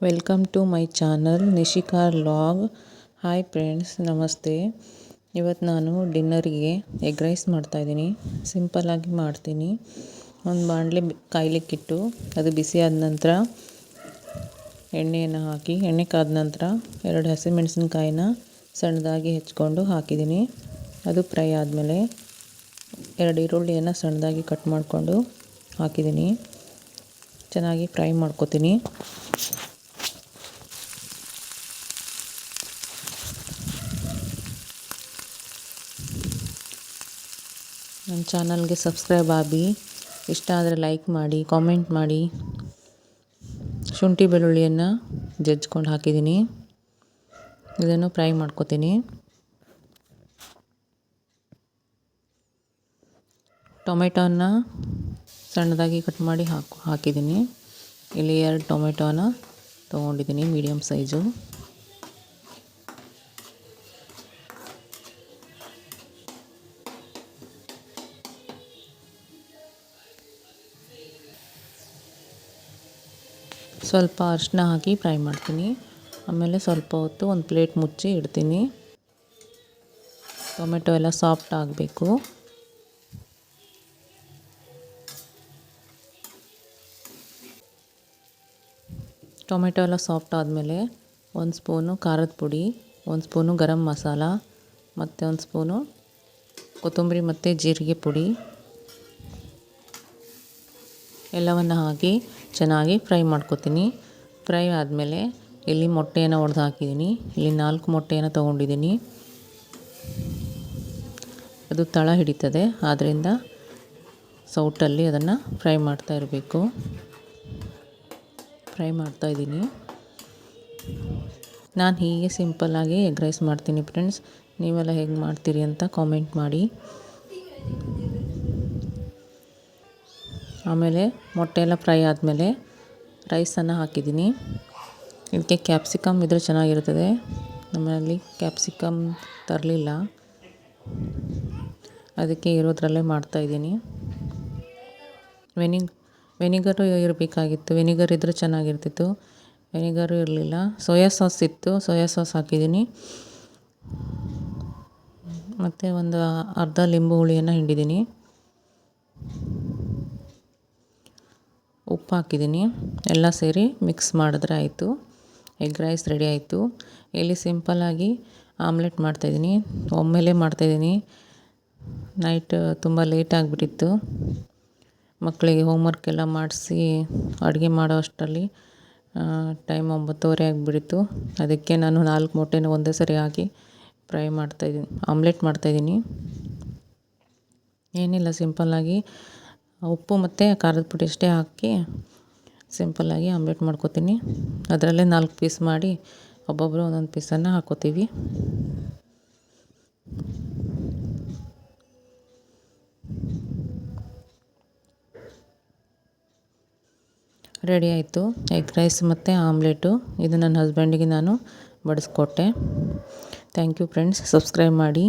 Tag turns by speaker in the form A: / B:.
A: Welcome to my channel Nishika vlog. Hi friends, ನಮಸ್ತೆ. ಇವತ್ತು ನಾನು ಡಿನ್ನರಿಗೆ ಎಗ್ ರೈಸ್ ಮಾಡ್ತಾಯಿದ್ದೀನಿ. ಸಿಂಪಲ್ಲಾಗಿ ಮಾಡ್ತೀನಿ. ಒಂದು ಬಾಣಲೆ ಕಾಯ್ಲಿಕ್ಕಿಟ್ಟು ಅದು ಬಿಸಿ ಆದ ನಂತರ ಎಣ್ಣೆಯನ್ನು ಹಾಕಿ, ಎಣ್ಣೆ ಕಾದ ನಂತರ 2 ಹಸಿಮೆಣಸಿನ್ಕಾಯಿನ ಸಣ್ಣದಾಗಿ ಹೆಚ್ಕೊಂಡು ಹಾಕಿದ್ದೀನಿ. ಅದು ಫ್ರೈ ಆದಮೇಲೆ 2 ಈರುಳ್ಳಿಯನ್ನು ಸಣ್ಣದಾಗಿ ಕಟ್ ಮಾಡಿಕೊಂಡು ಹಾಕಿದ್ದೀನಿ. ಚೆನ್ನಾಗಿ ಫ್ರೈ ಮಾಡ್ಕೊತೀನಿ. ನನ್ನ ಚಾನಲ್ಗೆ ಸಬ್ಸ್ಕ್ರೈಬ್ ಆಗಿ, ಇಷ್ಟ ಆದರೆ ಲೈಕ್ ಮಾಡಿ, ಕಾಮೆಂಟ್ ಮಾಡಿ. ಶುಂಠಿ ಬೆಳ್ಳುಳ್ಳಿಯನ್ನು ಜಜ್ಕೊಂಡು ಹಾಕಿದ್ದೀನಿ. ಇದನ್ನು ಫ್ರೈ ಮಾಡ್ಕೊತೀನಿ. ಟೊಮೆಟೋನ ಸಣ್ಣದಾಗಿ ಕಟ್ ಮಾಡಿ ಹಾಕಿದ್ದೀನಿ. ಇಲ್ಲಿ 2 ಟೊಮೆಟೋನ ತೊಗೊಂಡಿದ್ದೀನಿ, ಮೀಡಿಯಮ್ ಸೈಜು. ಸ್ವಲ್ಪ ಅರಿಶಿನ ಹಾಕಿ ಫ್ರೈ ಮಾಡ್ತೀನಿ. ಆಮೇಲೆ ಸ್ವಲ್ಪ ಹೊತ್ತು ಒಂದು ಪ್ಲೇಟ್ ಮುಚ್ಚಿ ಇಡ್ತೀನಿ. ಟೊಮೆಟೊ ಎಲ್ಲ ಸಾಫ್ಟ್ ಆಗಬೇಕು. ಟೊಮೆಟೊ ಎಲ್ಲ ಸಾಫ್ಟ್ ಆದಮೇಲೆ 1 ಸ್ಪೂನು ಖಾರದ ಪುಡಿ, 1 ಸ್ಪೂನು ಗರಂ ಮಸಾಲ ಮತ್ತು 1 ಸ್ಪೂನು ಕೊತ್ತಂಬರಿ ಮತ್ತು ಜೀರಿಗೆ ಪುಡಿ ಎಲ್ಲವನ್ನು ಹಾಕಿ ಚೆನ್ನಾಗಿ ಫ್ರೈ ಮಾಡ್ಕೊತೀನಿ. ಫ್ರೈ ಆದಮೇಲೆ ಇಲ್ಲಿ ಮೊಟ್ಟೆಯನ್ನು ಒಡೆದು ಹಾಕಿದ್ದೀನಿ. ಇಲ್ಲಿ 4 ಮೊಟ್ಟೆಯನ್ನು ತೊಗೊಂಡಿದ್ದೀನಿ. ಅದು ತಳ ಹಿಡಿತದೆ, ಆದ್ದರಿಂದ ಸೌಟಲ್ಲಿ ಅದನ್ನು ಫ್ರೈ ಮಾಡ್ತಾ ಇರಬೇಕು. ಫ್ರೈ ಮಾಡ್ತಾಯಿದ್ದೀನಿ. ನಾನು ಹೀಗೆ ಸಿಂಪಲ್ಲಾಗಿ ಎಗ್ ರೈಸ್ ಮಾಡ್ತೀನಿ ಫ್ರೆಂಡ್ಸ್. ನೀವೆಲ್ಲ ಹೇಗೆ ಮಾಡ್ತೀರಿ ಅಂತ ಕಾಮೆಂಟ್ ಮಾಡಿ. ಆಮೇಲೆ ಮೊಟ್ಟೆ ಎಲ್ಲ ಫ್ರೈ ಆದಮೇಲೆ ರೈಸನ್ನು ಹಾಕಿದ್ದೀನಿ. ಇದಕ್ಕೆ ಕ್ಯಾಪ್ಸಿಕಮ್ ಇದ್ದರೆ ಚೆನ್ನಾಗಿರ್ತದೆ. ನಮ್ಮಲ್ಲಿ ಕ್ಯಾಪ್ಸಿಕಮ್ ತರಲಿಲ್ಲ, ಅದಕ್ಕೆ ಇರೋದ್ರಲ್ಲೇ ಮಾಡ್ತಾಯಿದ್ದೀನಿ. ವೆನಿಗರು ಇರಬೇಕಾಗಿತ್ತು. ವೆನಿಗರ್ ಇದ್ದರೆ ಚೆನ್ನಾಗಿರ್ತಿತ್ತು. ವೆನಿಗರು ಇರಲಿಲ್ಲ. ಸೋಯಾ ಸಾಸ್ ಇತ್ತು, ಸೋಯಾ ಸಾಸ್ ಹಾಕಿದ್ದೀನಿ. ಮತ್ತು ಒಂದು ಅರ್ಧ ಲಿಂಬು ಹುಳಿಯನ್ನು ಹಿಂಡಿದ್ದೀನಿ. ಉಪ್ಪು ಹಾಕಿದ್ದೀನಿ. ಎಲ್ಲ ಸೇರಿ ಮಿಕ್ಸ್ ಮಾಡಿದ್ರೆ ಆಯಿತು. ಎಗ್ ರೈಸ್ ರೆಡಿ ಆಯಿತು. ಇಲ್ಲಿ ಸಿಂಪಲ್ಲಾಗಿ ಆಮ್ಲೆಟ್ ಮಾಡ್ತಾಯಿದ್ದೀನಿ. ಒಮ್ಮೆಲೇ ಮಾಡ್ತಾಯಿದ್ದೀನಿ. ನೈಟ್ ತುಂಬ ಲೇಟ್ ಆಗಿಬಿಟ್ಟಿತ್ತು. ಮಕ್ಕಳಿಗೆ ಹೋಮ್ವರ್ಕ್ ಎಲ್ಲ ಮಾಡಿಸಿ ಅಡುಗೆ ಮಾಡೋ ಅಷ್ಟರಲ್ಲಿ ಟೈಮ್ 9:30 ಆಗಿಬಿಟ್ಟಿತ್ತು. ಅದಕ್ಕೆ ನಾನು 4 ಮೊಟ್ಟೆನ ಒಂದೇ ಸರಿ ಹಾಕಿ ಆಮ್ಲೆಟ್ ಮಾಡ್ತಾಯಿದ್ದೀನಿ. ಏನಿಲ್ಲ, ಸಿಂಪಲ್ಲಾಗಿ ಉಪ್ಪು ಮತ್ತು ಖಾರದ ಪುಡಿ ಅಷ್ಟೇ ಹಾಕಿ ಸಿಂಪಲ್ಲಾಗಿ ಆಮ್ಲೆಟ್ ಮಾಡ್ಕೊತೀನಿ. ಅದರಲ್ಲೇ 4 ಪೀಸ್ ಮಾಡಿ ಒಬ್ಬೊಬ್ಬರು ಒಂದೊಂದು ಪೀಸನ್ನು ಹಾಕ್ಕೋತೀವಿ. ರೆಡಿ ಆಯಿತು ಎಗ್ ರೈಸ್ ಮತ್ತು ಆಮ್ಲೆಟು. ಇದು ನನ್ನ ಹಸ್ಬೆಂಡಿಗೆ ನಾನು ಬಡಿಸ್ಕೊಟ್ಟೆ. Thank you friends. ಸಬ್ಸ್ಕ್ರೈಬ್ ಮಾಡಿ.